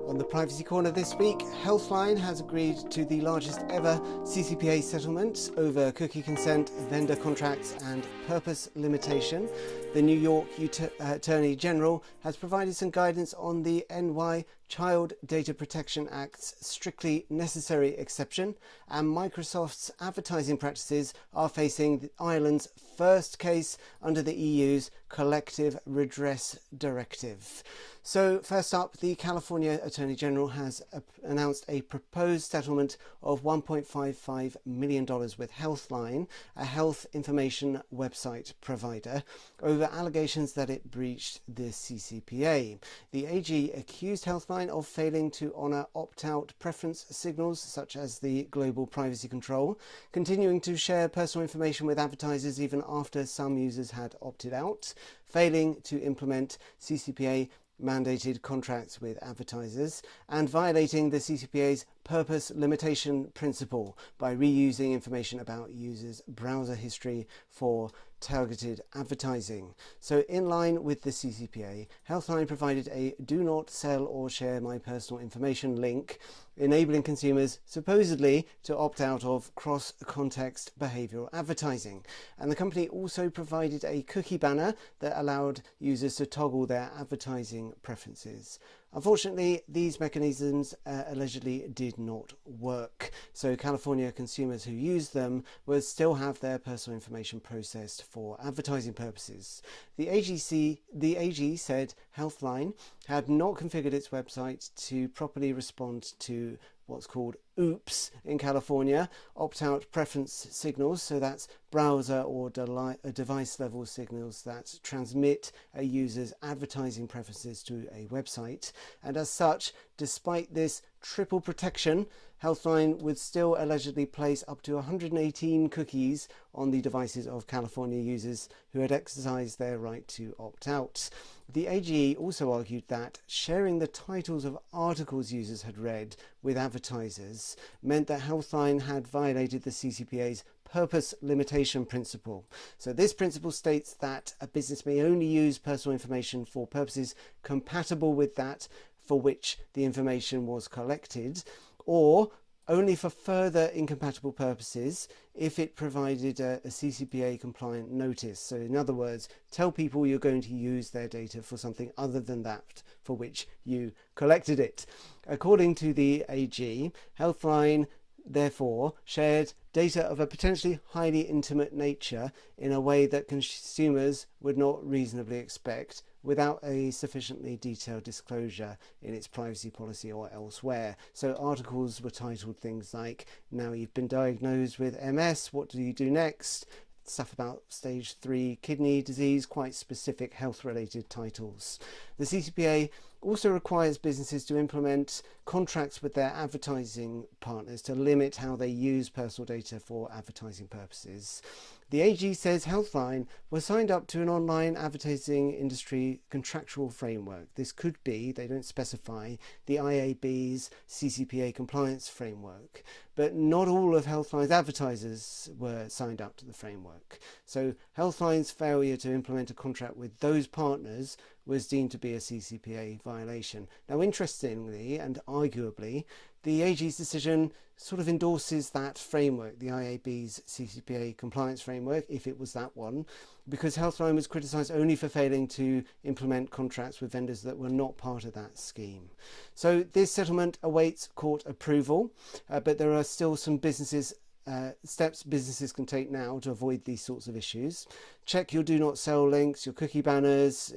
On the Privacy Corner this week, Healthline has agreed to the largest ever CCPA settlement over cookie consent, vendor contracts and purpose limitation. The New York Attorney General has provided some guidance on the NY Child Data Protection Act's strictly necessary exception, and Microsoft's advertising practices are facing Ireland's first case under the EU's collective redress directive. So first up, the California Attorney General has announced a proposed settlement of $1.55 million with Healthline, a health information website provider, over allegations that it breached the CCPA. The AG accused Healthline of failing to honour opt-out preference signals such as the global privacy control, continuing to share personal information with advertisers even after some users had opted out, failing to implement CCPA mandated contracts with advertisers, and violating the CCPA's purpose limitation principle by reusing information about users' browser history for targeted advertising. So in line with the CCPA, Healthline provided a do not sell or share my personal information link, enabling consumers supposedly to opt out of cross-context behavioral advertising. And the company also provided a cookie banner that allowed users to toggle their advertising preferences. Unfortunately, these mechanisms allegedly did not work, so California consumers who used them would still have their personal information processed for advertising purposes. The AG said Healthline had not configured its website to properly respond to what's called OOPS in California, opt-out preference signals, so that's browser or device level signals that transmit a user's advertising preferences to a website. And as such, despite this triple protection, Healthline would still allegedly place up to 118 cookies on the devices of California users who had exercised their right to opt out. The AG also argued that sharing the titles of articles users had read with advertisers meant that Healthline had violated the CCPA's purpose limitation principle. So this principle states that a business may only use personal information for purposes compatible with that for which the information was collected, or only for further incompatible purposes if it provided a CCPA compliant notice. So in other words, tell people you're going to use their data for something other than that for which you collected it. According to the AG, Healthline therefore shared data of a potentially highly intimate nature in a way that consumers would not reasonably expect without a sufficiently detailed disclosure in its privacy policy or elsewhere. So articles were titled things like, now you've been diagnosed with MS, what do you do next? Stuff about stage 3 kidney disease, quite specific health related titles. The CCPA also requires businesses to implement contracts with their advertising partners to limit how they use personal data for advertising purposes. The AG says Healthline was signed up to an online advertising industry contractual framework. This could be, they don't specify, the IAB's CCPA compliance framework, but not all of Healthline's advertisers were signed up to the framework. So Healthline's failure to implement a contract with those partners was deemed to be a CCPA violation. Now, interestingly and arguably, the AG's decision sort of endorses that framework, the IAB's CCPA compliance framework, if it was that one, because Healthline was criticised only for failing to implement contracts with vendors that were not part of that scheme. So this settlement awaits court approval, but there are still some steps businesses can take now to avoid these sorts of issues. Check your do not sell links, your cookie banners,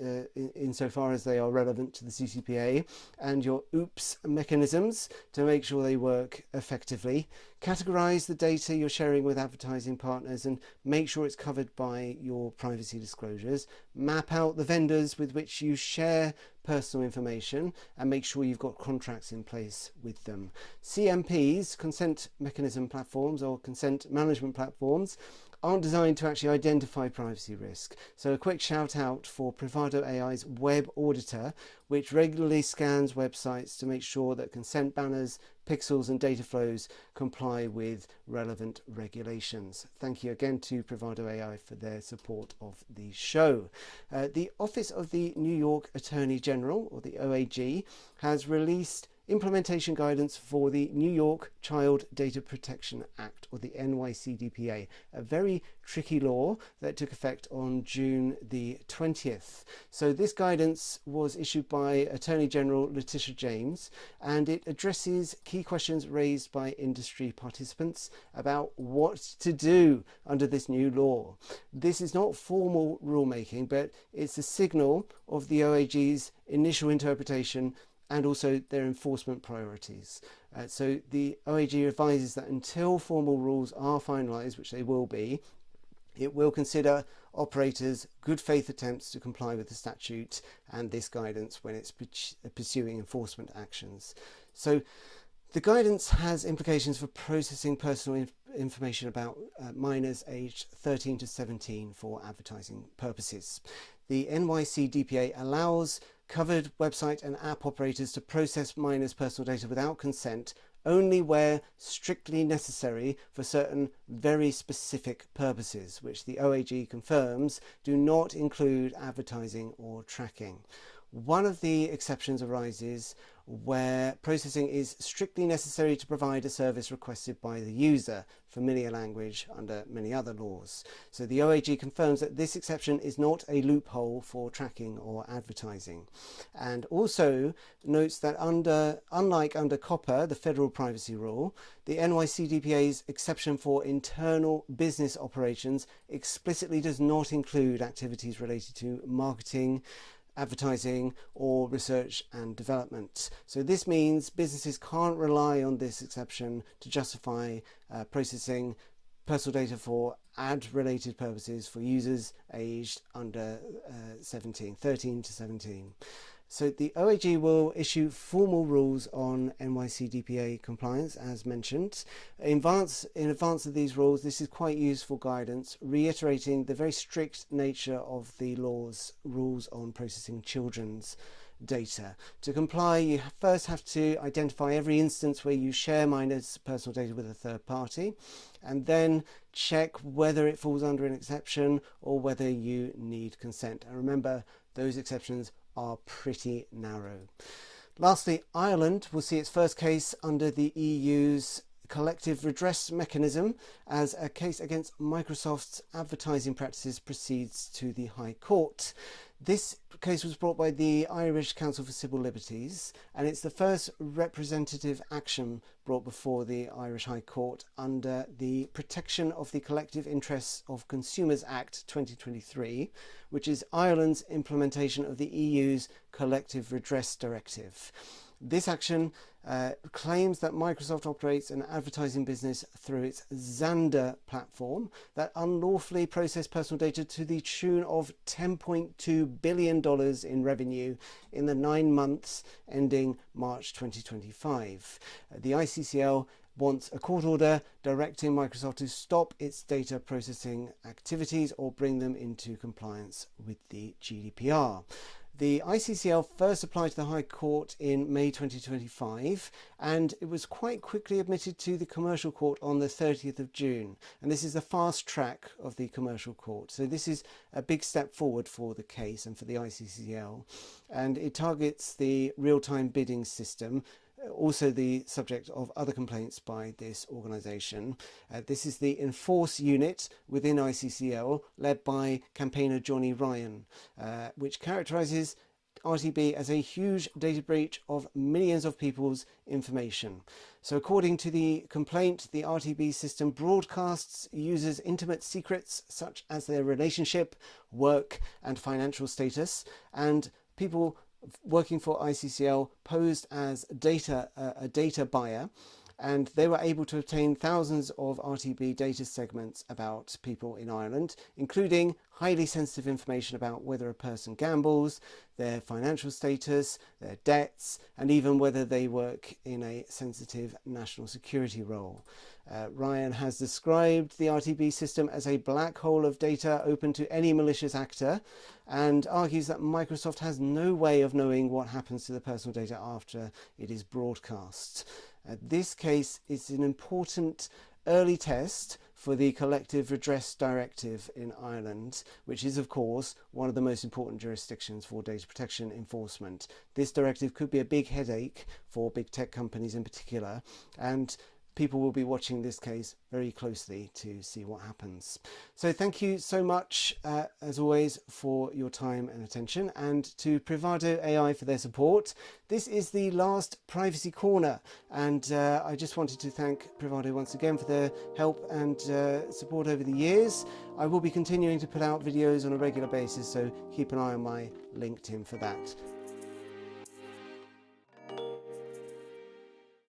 insofar as they are relevant to the CCPA, and your OOPS mechanisms to make sure they work effectively. Categorize the data you're sharing with advertising partners and make sure it's covered by your privacy disclosures. Map out the vendors with which you share personal information and make sure you've got contracts in place with them. CMPs, consent mechanism platforms or consent management platforms, aren't designed to actually identify privacy risk. So a quick shout out for Privado AI's web auditor, which regularly scans websites to make sure that consent banners, pixels and data flows comply with relevant regulations. Thank you again to Privado AI for their support of the show. The Office of the New York Attorney General, or the OAG, has released implementation guidance for the New York Child Data Protection Act, or the NYCDPA, a very tricky law that took effect on June the 20th. So this guidance was issued by Attorney General Letitia James, and it addresses key questions raised by industry participants about what to do under this new law. This is not formal rulemaking, but it's a signal of the OAG's initial interpretation and also their enforcement priorities. So the OAG advises that until formal rules are finalised, which they will be, it will consider operators' good faith attempts to comply with the statute and this guidance when it's pursuing enforcement actions. So the guidance has implications for processing personal information about minors aged 13 to 17 for advertising purposes. The NYCDPA allows covered website and app operators to process minors' personal data without consent only where strictly necessary for certain very specific purposes, which the OAG confirms do not include advertising or tracking. One of the exceptions arises where processing is strictly necessary to provide a service requested by the user, familiar language under many other laws. So the OAG confirms that this exception is not a loophole for tracking or advertising, and also notes that unlike under COPPA, the federal privacy rule, the NYCDPA's exception for internal business operations explicitly does not include activities related to marketing, advertising or research and development. So this means businesses can't rely on this exception to justify processing personal data for ad-related purposes for users aged under 13 to 17. So the OAG will issue formal rules on NYCDPA compliance, as mentioned. In advance of these rules, this is quite useful guidance, reiterating the very strict nature of the law's rules on processing children's data. To comply, you first have to identify every instance where you share minors' personal data with a third party, and then check whether it falls under an exception or whether you need consent. And remember, those exceptions are pretty narrow. Lastly, Ireland will see its first case under the EU's collective redress mechanism as a case against Microsoft's advertising practices proceeds to the High Court. This case was brought by the Irish Council for Civil Liberties, and it's the first representative action brought before the Irish High Court under the Protection of the Collective Interests of Consumers Act 2023, which is Ireland's implementation of the EU's Collective Redress Directive. This action claims that Microsoft operates an advertising business through its Xandr platform that unlawfully processed personal data to the tune of $10.2 billion in revenue in the 9 months ending March 2025. The ICCL wants a court order directing Microsoft to stop its data processing activities or bring them into compliance with the GDPR. The ICCL first applied to the High Court in May 2025, and it was quite quickly admitted to the Commercial Court on the 30th of June. And this is the fast track of the Commercial Court. So this is a big step forward for the case and for the ICCL. And it targets the real-time bidding system, also the subject of other complaints by this organisation. This is the Enforce unit within ICCL, led by campaigner Johnny Ryan, which characterises RTB as a huge data breach of millions of people's information. So according to the complaint, the RTB system broadcasts users' intimate secrets such as their relationship, work and financial status, and people working for ICCL posed as a data buyer, and they were able to obtain thousands of RTB data segments about people in Ireland, including highly sensitive information about whether a person gambles, their financial status, their debts, and even whether they work in a sensitive national security role. Ryan has described the RTB system as a black hole of data open to any malicious actor, and argues that Microsoft has no way of knowing what happens to the personal data after it is broadcast. This case is an important early test for the Collective Redress Directive in Ireland, which is of course one of the most important jurisdictions for data protection enforcement. This directive could be a big headache for big tech companies in particular, and people will be watching this case very closely to see what happens. So thank you so much, as always, for your time and attention, and to Privado AI for their support. This is the last Privacy Corner, and I just wanted to thank Privado once again for their help and support over the years. I will be continuing to put out videos on a regular basis, so keep an eye on my LinkedIn for that.